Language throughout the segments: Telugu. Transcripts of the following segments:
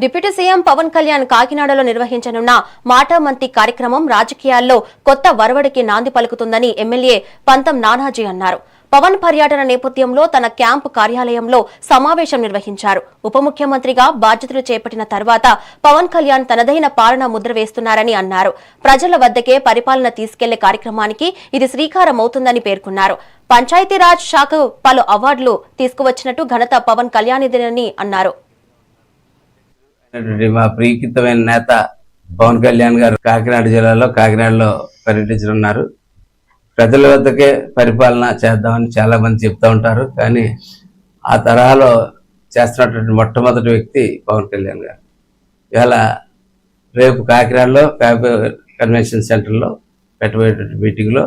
డిప్యూటీ సీఎం పవన్ కళ్యాణ్ కాకినాడలో నిర్వహించనున్న మాటామంతి కార్యక్రమం రాజకీయాల్లో కొత్త వరవడికి నాంది పలుకుతుందని ఎమ్మెల్యే పంతం నానాజీ అన్నారు. పవన్ పర్యటన నేపథ్యంలో తన క్యాంపు కార్యాలయంలో సమావేశం నిర్వహించారు. ఉప ముఖ్యమంత్రిగా బాధ్యతలు చేపట్టిన తర్వాత పవన్ కళ్యాణ్ తనదైన పాలన ముద్ర వేస్తున్నారని అన్నారు. ప్రజల వద్దకే పరిపాలన తీసుకెళ్లే కార్యక్రమానికి ఇది శ్రీకారమవుతుందని పేర్కొన్నారు. పంచాయతీరాజ్ శాఖకు పలు అవార్డులు తీసుకువచ్చినట్టు ఘనత పవన్ కళ్యాణ్దేనని అన్నారు. మా ప్రియకృతమైన నేత పవన్ కళ్యాణ్ గారు కాకినాడ జిల్లాలో కాకినాడలో పర్యటించనున్నారు. ప్రజల వద్దకే పరిపాలన చేద్దామని చాలా మంది చెప్తూ ఉంటారు. కానీ ఆ తరహాలో చేస్తున్నటువంటి మొట్టమొదటి వ్యక్తి పవన్ కళ్యాణ్ గారు. ఇవాళ రేపు కాకినాడలో కన్వెన్షన్ సెంటర్లో పెట్టబోయేటువంటి మీటింగ్లో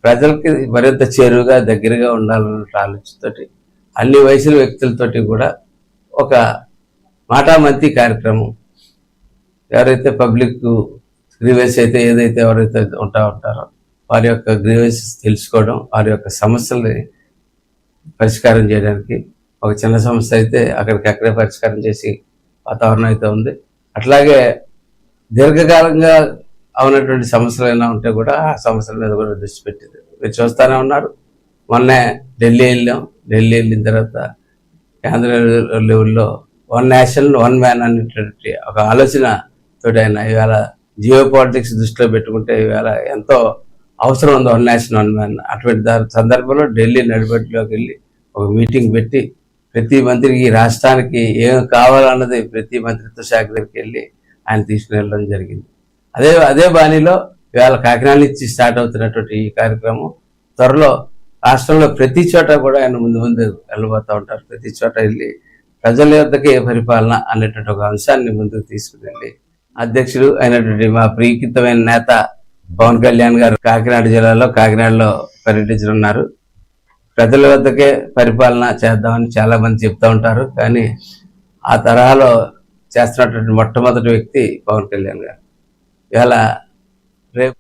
ప్రజలకి మరింత చేరువుగా దగ్గరగా ఉండాలన్న ఆలోచనతోటి అన్ని వయసుల వ్యక్తులతోటి కూడా ఒక మాటామంతి కార్యక్రమం, ఎవరైతే పబ్లిక్ గ్రీవెన్స్ అయితే ఏదైతే ఎవరైతే ఉంటారో వారి యొక్క గ్రీవెన్సెస్ తెలుసుకోవడం, వారి యొక్క సమస్యల్ని పరిష్కారం చేయడానికి ఒక చిన్న సమస్య అయితే అక్కడికక్కడే పరిష్కారం చేసి వాతావరణం అయితే ఉంది. అట్లాగే దీర్ఘకాలంగా అవునటువంటి సమస్యలు ఏమైనా ఉంటే కూడా ఆ సమస్యల మీద కూడా దృష్టి పెట్టింది. మీరు చూస్తూనే ఉన్నారు. మొన్నే ఢిల్లీ వెళ్ళాం. ఢిల్లీ వెళ్ళిన తర్వాత కేంద్ర లెవెల్లో వన్ నేషన్ వన్ మ్యాన్ అనేటువంటి ఒక ఆలోచనతో ఆయన ఇవాళ జియో పాలిటిక్స్ దృష్టిలో పెట్టుకుంటే ఇవాళ ఎంతో అవసరం ఉంది వన్ నేషన్ వన్ మ్యాన్. అటువంటి సందర్భంలో ఢిల్లీ నడిబడిలోకి వెళ్ళి ఒక మీటింగ్ పెట్టి ప్రతి మంత్రికి రాష్ట్రానికి ఏం కావాలన్నది ప్రతి మంత్రిత్వ శాఖ దగ్గరికి వెళ్ళి ఆయన తీసుకుని వెళ్ళడం జరిగింది. అదే బాణీలో ఇవాళ కాకినాడ నుంచి స్టార్ట్ అవుతున్నటువంటి ఈ కార్యక్రమం త్వరలో రాష్ట్రంలో ప్రతి చోట కూడా ఆయన ముందు వెళ్ళబోతూ ఉంటారు. ప్రతి చోట వెళ్ళి ప్రజల యొద్దకే పరిపాలన అనేటువంటి ఒక అంశాన్ని ముందుకు తీసుకుని వెళ్ళి అధ్యక్షుడు అయినటువంటి మా ప్రియకృతమైన నేత పవన్ కళ్యాణ్ గారు కాకినాడ జిల్లాలో కాకినాడలో పర్యటించనున్నారు. ప్రజల వద్దకే పరిపాలన చేద్దామని చాలా మంది చెప్తూ ఉంటారు. కానీ ఆ తరహాలో చేస్తున్నటువంటి మొట్టమొదటి వ్యక్తి పవన్ కళ్యాణ్ గారు. ఇవాళ రేపు